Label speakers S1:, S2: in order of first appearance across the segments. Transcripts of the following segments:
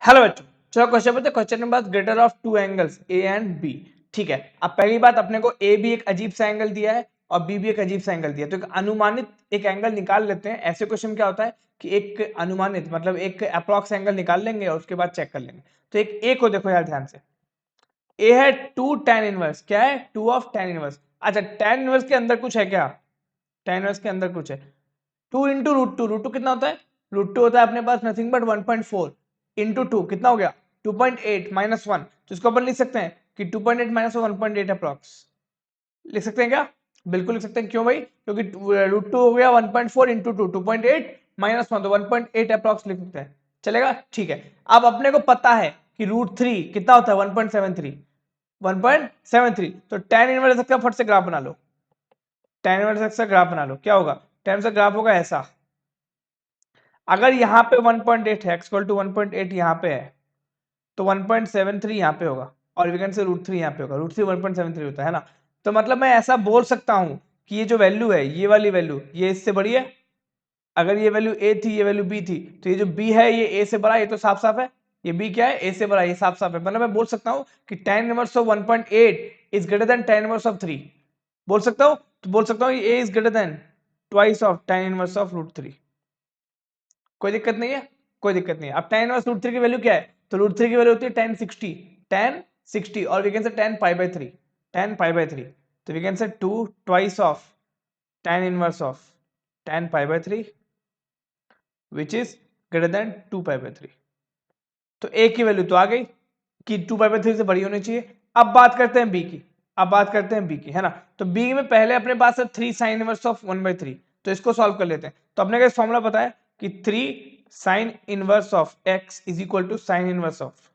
S1: Hello बच्चों, चलो question पढ़ते हैं। Question number greater of two angles A and B. ठीक है, अब पहली बात अपने को ए भी एक अजीब सा एंगल दिया है और बी भी एक अजीब सा एंगल दिया है, तो एक अनुमानित एक एंगल निकाल लेते हैं। ऐसे क्वेश्चन में क्या होता है कि एक अनुमानित मतलब एक अप्रॉक्स एंगल निकाल लेंगे और उसके बाद चेक कर लेंगे। तो एक ए को देखो यार ध्यान से, ए है 2 tan 1। क्या है? 2 of tan 1। अच्छा, tan 1 के अंदर कुछ है क्या? tan 1 के अंदर कुछ है। 2 × √2, √2 कितना होता है? √2 होता है अपने पास नथिंग बट 1.4 इंटू 2 कितना हो गया? 2.8 -1। तो इसको अपन लिख सकते हैं कि 2.8 - 1.8 अप्रॉक्स। लिख सकते हैं क्या? बिल्कुल लिख सकते हैं। क्यों भाई? क्योंकि √2 हो गया 1.4 इंटू 2, 2.8 -1, तो 1.8 अप्रॉक्स लिख सकते हैं। चलेगा? ठीक है। अब अपने को पता है कि √3 कितना होता है? 1.73। 1.73, तो tan इनवर्स का फट से ग्राफ बना लो। tan इनवर्स का ग्राफ बना लो। क्या होगा? tan का ग्राफ होगा ऐसा। अगर यहाँ पे 1.8 है, x = 1.8 यहाँ पे है, तो 1.73 यहाँ पे होगा और वी कैन से √3 यहाँ पे होगा। √3 1.73 होता है ना। तो मतलब मैं ऐसा बोल सकता हूँ कि ये जो वैल्यू है, ये वाली वैल्यू, ये इससे बड़ी है। अगर ये वैल्यू a थी, ये वैल्यू b थी, तो ये जो b है ये a से बड़ा है। ये तो साफ साफ है। ये b क्या है? a से बड़ा है। ये साफ साफ है। मतलब मैं बोल सकता हूँ कि tan inverse of 1.8 is greater then tan inverse of 3। बोल सकता हूँ? तो बोल सकता हूँ a is greater then twice of tan inverse of √3। कोई दिक्कत नहीं है? कोई दिक्कत नहीं है। अब tan इनवर्स √3 की वैल्यू क्या है? तो √3 की वैल्यू होती है tan 60 और वी कैन से tan π/3। tan π/3, तो we can say 2 twice of tan inverse of tan π/3 which is greater than 2 π/3। तो a की वैल्यू तो आ गई कि 2 π/3 से बड़ी होनी चाहिए। अब बात करते हैं b की। अब बात करते हैं b की, है ना। तो b में पहले अपने पास है 3 sin इनवर्स ऑफ 1/3। तो इसको सॉल्व कर लेते हैं। तो अपने का फॉर्मूला पता है कि 3 sin inverse of x is equal to sin inverse of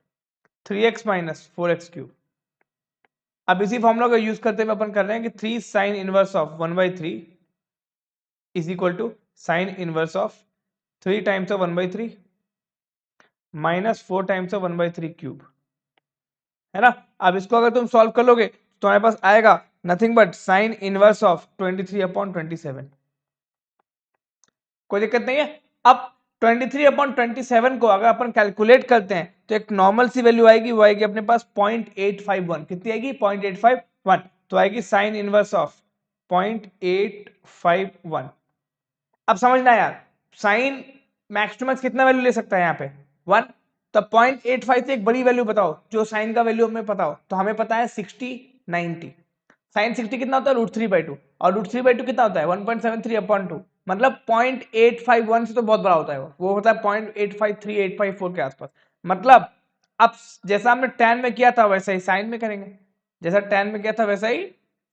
S1: 3x - 4x³ अब इसी फॉर्मूला को यूज करते हुए अपन कर रहे हैं कि 3 sin inverse of 1/3 is equal to sin inverse of 3 times of 1/3 -4 times of 1/3³, है ना। अब इसको अगर तुम सॉल्व कर लोगे तो तुम्हारे पास आएगा nothing but sin inverse of 23/27। कोई दिक्कत नहीं है। अब 23/27 को अगर अपन कैलकुलेट करते हैं तो एक नॉर्मल सी वैल्यू आएगी, वो आएगी अपने पास 0.851। कितनी आएगी? 0.851। तो आएगी साइन इनवर्स ऑफ 0.851। अब समझना यार, साइन मैक्सिमम कितना वैल्यू ले सकता है यहाँ पे? 1। तो 0.85 से एक बड़ी वैल्यू बताओ जो साइन का वैल्यू हमें पता हो। तो हमें पता है 60, 90। साइन 60 कितना होता है? √3/2। और √3/2 कितना होता है? 1.73/2। मतलब 0.851 से तो बहुत बड़ा होता है। वो होता है 0.853, 854 के आसपास। मतलब अब जैसा हमने tan में किया था वैसा ही साइन में करेंगे। जैसा tan में किया था वैसा ही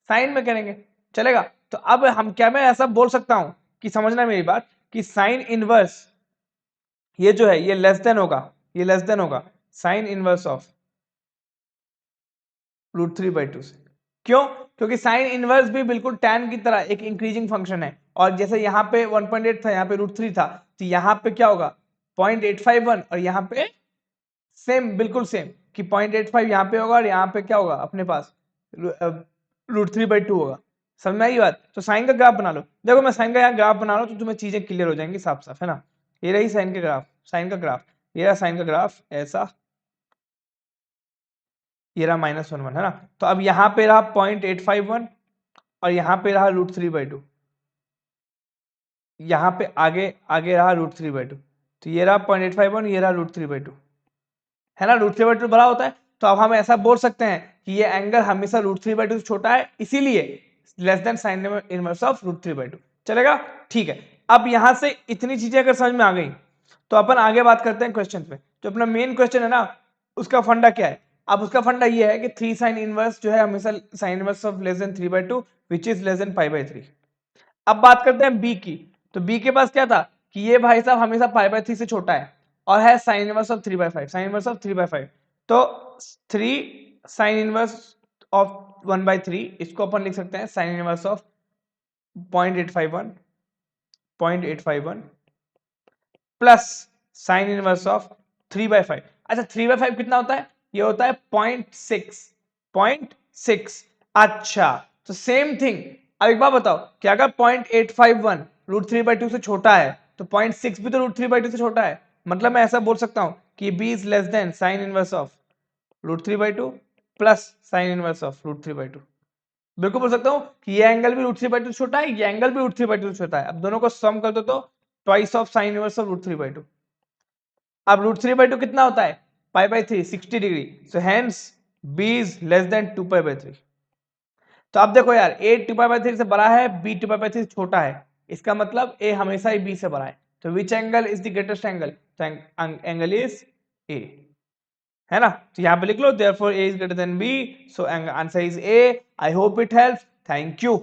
S1: साइन में करेंगे। चलेगा? तो अब हम क्या, मैं ऐसा बोल सकता हूं कि समझना मेरी बात कि साइन इनवर्स ये जो है ये लेस देन होगा, ये लेस देन होगा साइन इनवर्स ऑफ √3/2 से। क्यों? क्योंकि साइन इनवर्स भी बिल्कुल tan की तरह एक इंक्रीजिंग फंक्शन है। और जैसे यहाँ पे 1.8 था, यहाँ पे √3 था, तो यहाँ पे क्या होगा? 0.851 और यहाँ पे सेम, बिल्कुल सेम कि 0.85 यहाँ पे होगा और यहाँ पे क्या होगा अपने पास? √3/2 होगा। समझ में आई बात? तो साइन का ग्राफ बना लो। देखो मैं साइन का यहाँ ग्राफ बना रहा हूँ तो तुम्हें चीजें क्लियर हो जाएंगी साफ साफ, है ना। ये रही साइन के ग्राफ, साइन का ग्राफ, ये रहा साइन का ग्राफ ऐसा, ये रहा -1 1, है ना। तो अब यहाँ पे रहा 0.851 और यहाँ पे रहा √3/2। यहाँ पे आगे आगे रहा √3/2। तो ये रहा 0.851, ये रहा √3/2, है ना। √3/2 बड़ा होता है। तो अब हम ऐसा बोल सकते हैं कि ये एंगल हमेशा √3/2 से छोटा है, इसीलिए less than sign inverse of √3/2। चलेगा? ठीक है। अब यहां से इतनी चीजें अगर समझ में आ गई तो अपन आगे बात करते हैं क्वेश्चन पे। जो अपना मेन क्वेश्चन है ना, उसका फंडा क्या है? अब उसका फंडा ये है कि 3 साइन इनवर्स जो है हमेशा sine inverse of less than 3/2 which is less than π/3। अब बात करते हैं बी की। तो बी के पास क्या था कि ये भाई साहब हमेशा π/3 से छोटा है और है sign inverse of 3/5, sign inverse of 3/5। तो 3 साइन इनवर्स ऑफ 1/3 इसको अपन लिख सकते हैं sign inverse of 0.851, 0.851 plus sign inverse of 3/5। अच्छा 3/5 कितना होता है? ये होता है 0.6, 0.6। अच्छा, तो सेम थिंग। अब एक बात बताओ कि अगर 0.851 √3/2 से छोटा है तो 0.6 भी तो √3/2 से छोटा है। मतलब मैं ऐसा बोल सकता हूं कि b is less then sign inverse of √3/2 plus sign inverse of √3/2। बिल्कुल बोल सकता हूं कि ये एंगल भी √3/2 छोटा है, ये एंगल भी √3/2 छोटा है। अब दोनों को सम कर दो तो twice of sine inverse of √3/2। अब √3/2 कितना होता है? π/3 60 degree. So hence b is less than 2π/3। तो अब देखो यार a 2π/3 से बड़ा है, b 2π/3 से छोटा है, इसका मतलब a हमेशा ही b से बड़ा है। तो which angle is the greatest angle? तो एंगल इज a, है ना? तो यहाँ पे लिख लो therefore a is greater than b, so answer is a। I hope it helps. Thank you.